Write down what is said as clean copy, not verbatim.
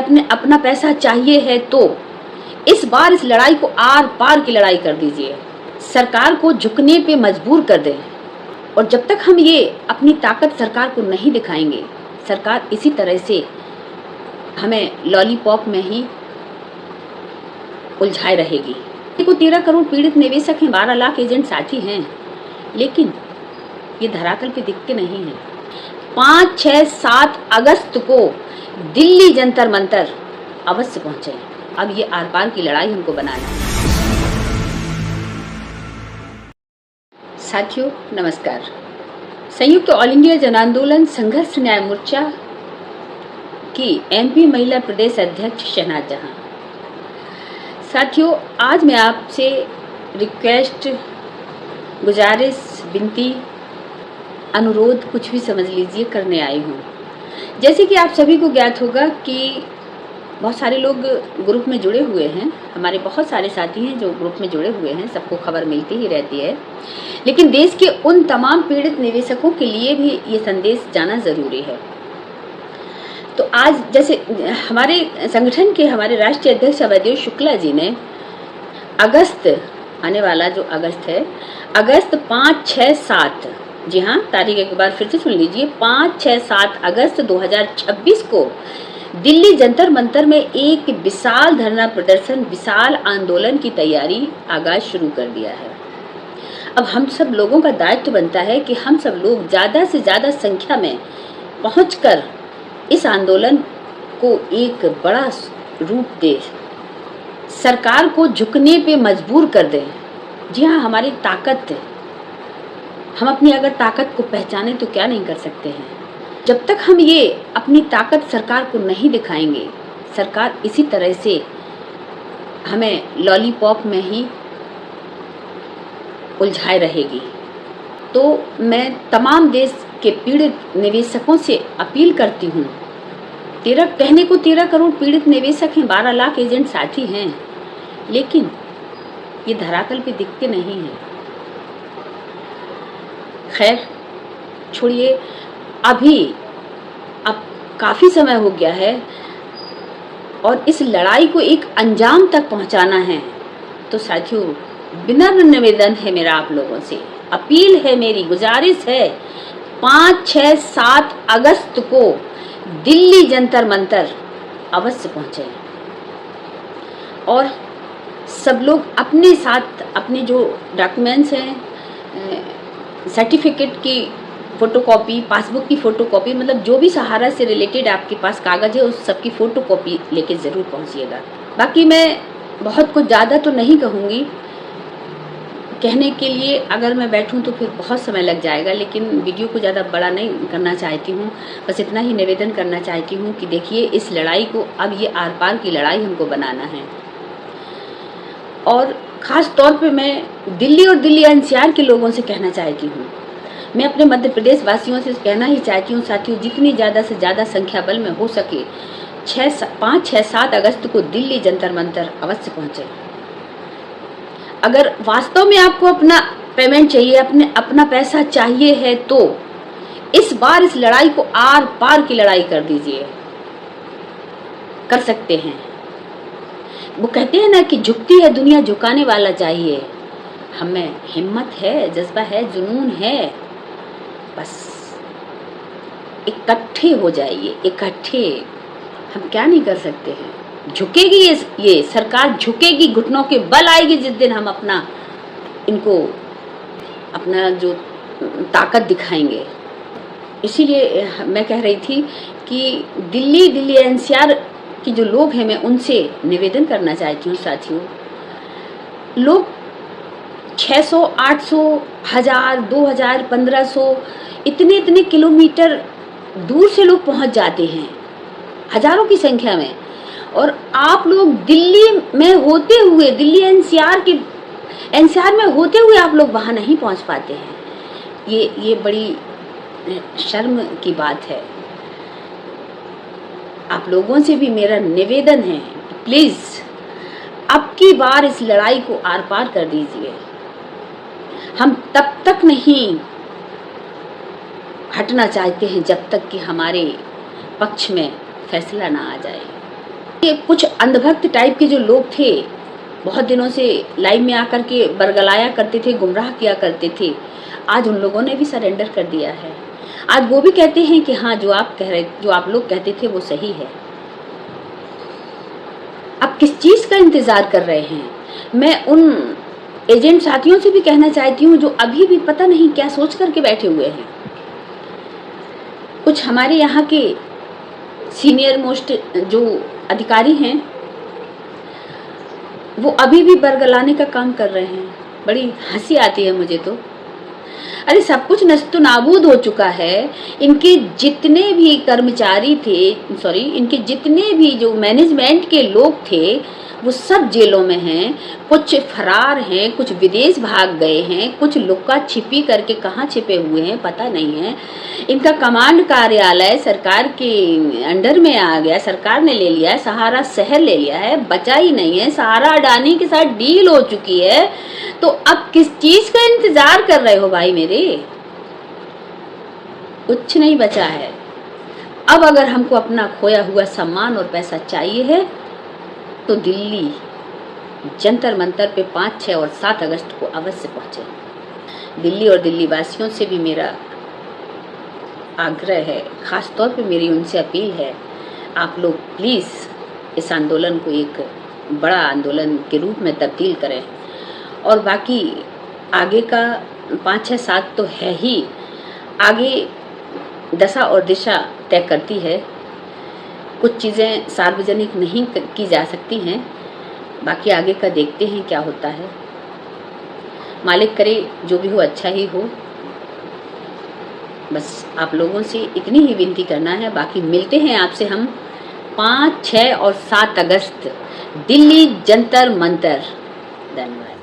अपने अपना पैसा चाहिए है तो इस बार इस लड़ाई को आर पार की लड़ाई कर दीजिए। सरकार को झुकने पे मजबूर कर दें। और जब तक हम ये अपनी ताकत सरकार को नहीं दिखाएंगे, सरकार इसी तरह से हमें लॉलीपॉप में ही उलझाए रहेगी। को 13 करोड़ पीड़ित निवेशक हैं, 12 लाख एजेंट साथी हैं, लेकिन ये धरातल पे दिखते नहीं हैं। 5, 6, 7 अगस्त को दिल्ली जंतर मंतर अवश्य पहुंचे। अब ये आर पार की लड़ाई हमको बनाना है। साथियों नमस्कार। संयुक्त ऑल इंडिया जन आंदोलन संघर्ष न्याय मोर्चा की एमपी महिला प्रदेश अध्यक्ष शहनाज जहां। साथियों आज मैं आपसे रिक्वेस्ट, गुजारिश, विनती, अनुरोध कुछ भी समझ लीजिए करने आई हूँ। जैसे कि आप सभी को ज्ञात होगा कि बहुत सारे लोग ग्रुप में जुड़े हुए हैं, हमारे बहुत सारे साथी हैं जो ग्रुप में जुड़े हुए हैं, सबको खबर मिलती ही रहती है। लेकिन देश के उन तमाम पीड़ित निवेशकों के लिए भी ये संदेश जाना ज़रूरी है। तो आज जैसे हमारे संगठन के हमारे राष्ट्रीय अध्यक्ष अवधेश शुक्ला जी ने अगस्त, आने वाला जो अगस्त है, अगस्त 5, 6, 7, जी हाँ तारीख एक बार फिर से सुन लीजिए, 5, 6, 7 अगस्त 2026 को दिल्ली जंतर मंतर में एक विशाल धरना प्रदर्शन, विशाल आंदोलन की तैयारी आगाज शुरू कर दिया है। अब हम सब लोगों का दायित्व बनता है कि हम सब लोग ज़्यादा से ज़्यादा संख्या में पहुंचकर इस आंदोलन को एक बड़ा रूप दे, सरकार को झुकने पे मजबूर कर दें। जी हाँ, हमारी ताकत है, हम अपनी अगर ताकत को पहचाने तो क्या नहीं कर सकते हैं। जब तक हम ये अपनी ताकत सरकार को नहीं दिखाएंगे, सरकार इसी तरह से हमें लॉलीपॉप में ही उलझाए रहेगी। तो मैं तमाम देश के पीड़ित निवेशकों से अपील करती हूँ। कहने को 13 करोड़ पीड़ित निवेशक हैं, 12 लाख एजेंट साथी हैं, लेकिन ये धरातल पे दिखते नहीं हैं। खैर छोड़िए, अब काफ़ी समय हो गया है और इस लड़ाई को एक अंजाम तक पहुंचाना है। तो साथियों विनम्र निवेदन है मेरा आप लोगों से, अपील है मेरी, गुजारिश है, 5, 6, 7 अगस्त को दिल्ली जंतर मंतर अवश्य पहुंचे और सब लोग अपने साथ अपने जो डॉक्यूमेंट्स हैं, सर्टिफिकेट की फोटोकॉपी, पासबुक की फोटोकॉपी, मतलब जो भी सहारा से रिलेटेड आपके पास कागज़ है उस सब की फ़ोटोकॉपी लेके ज़रूर पहुंचिएगा। बाकी मैं बहुत कुछ ज़्यादा तो नहीं कहूँगी, कहने के लिए अगर मैं बैठूं तो फिर बहुत समय लग जाएगा, लेकिन वीडियो को ज़्यादा बड़ा नहीं करना चाहती हूँ। बस इतना ही निवेदन करना चाहती हूँ कि देखिए इस लड़ाई को अब ये आर पार की लड़ाई हमको बनाना है। और ख़ास तौर पे मैं दिल्ली और दिल्ली एनसीआर के लोगों से कहना चाहती हूँ, मैं अपने मध्य प्रदेश वासियों से कहना ही चाहती हूँ साथियों, जितनी ज़्यादा से ज़्यादा संख्या बल में हो सके 5, 6, 7 अगस्त को दिल्ली जंतर मंतर अवश्य पहुँचे। अगर वास्तव में आपको अपना पेमेंट चाहिए, अपना पैसा चाहिए है तो इस बार इस लड़ाई को आर पार की लड़ाई कर दीजिए। कर सकते हैं। वो कहते हैं ना कि झुकती है दुनिया, झुकाने वाला चाहिए। हमें हिम्मत है, जज्बा है, जुनून है, बस इकट्ठे हो जाइए। इकट्ठे हम क्या नहीं कर सकते हैं। झुकेगी ये सरकार, झुकेगी, घुटनों के बल आएगी जिस दिन हम इनको अपना जो ताकत दिखाएंगे। इसीलिए मैं कह रही थी कि दिल्ली एनसीआर के जो लोग हैं, मैं उनसे निवेदन करना चाहती हूँ साथियों, लोग 600, 800, 1000, 2000, 1500 इतने किलोमीटर दूर से लोग पहुँच जाते हैं, हजारों की संख्या में। और आप लोग दिल्ली में होते हुए, दिल्ली एनसीआर में होते हुए आप लोग वहाँ नहीं पहुँच पाते हैं। ये बड़ी शर्म की बात है। आप लोगों से भी मेरा निवेदन है, प्लीज़ अब की बार इस लड़ाई को आर पार कर दीजिए। हम तब तक नहीं हटना चाहते हैं जब तक कि हमारे पक्ष में फैसला ना आ जाए। के कुछ अंधभक्त टाइप के जो लोग थे, बहुत दिनों से लाइव में आकर के बरगलाया करते थे, गुमराह किया करते थे, आज उन लोगों ने भी सरेंडर कर दिया है। आज वो भी कहते हैं कि हाँ, जो आप लोग कहते थे वो सही है। अब किस चीज का इंतजार कर रहे हैं? मैं उन एजेंट साथियों से भी कहना चाहती हूँ जो अभी भी पता नहीं क्या सोच करके बैठे हुए हैं। कुछ हमारे यहाँ के सीनियर मोस्ट जो अधिकारी हैं वो अभी भी बरगलाने का काम कर रहे हैं। बड़ी हंसी आती है मुझे तो। अरे सब कुछ नस्तो नाबूद हो चुका है। इनके जितने भी कर्मचारी थे, इनके जितने भी जो मैनेजमेंट के लोग थे वो सब जेलों में हैं। कुछ फरार हैं, कुछ विदेश भाग गए हैं, कुछ लुक्का छिपी करके कहाँ छिपे हुए हैं पता नहीं है। इनका कमांड कार्यालय सरकार के अंडर में आ गया, सरकार ने ले लिया है, सहारा शहर ले लिया है, बचा ही नहीं है। सहारा अडानी के साथ डील हो चुकी है। तो अब किस चीज का इंतजार कर रहे हो भाई मेरे? कुछ नहीं बचा है। अब अगर हमको अपना खोया हुआ सम्मान और पैसा चाहिए है तो दिल्ली जंतर मंतर पे 5, 6 और 7 अगस्त को अवश्य पहुंचे। दिल्ली और दिल्ली वासियों से भी मेरा आग्रह है, खास तौर पे मेरी उनसे अपील है, आप लोग प्लीज़ इस आंदोलन को एक बड़ा आंदोलन के रूप में तब्दील करें। और बाकी आगे का 5, 6, 7 तो है ही, आगे दशा और दिशा तय करती है। कुछ चीज़ें सार्वजनिक नहीं की जा सकती हैं, बाकी आगे का देखते हैं क्या होता है। मालिक करे जो भी हो अच्छा ही हो। बस आप लोगों से इतनी ही विनती करना है। बाकी मिलते हैं आपसे हम 5, 6 और 7 अगस्त दिल्ली जंतर मंतर। धन्यवाद।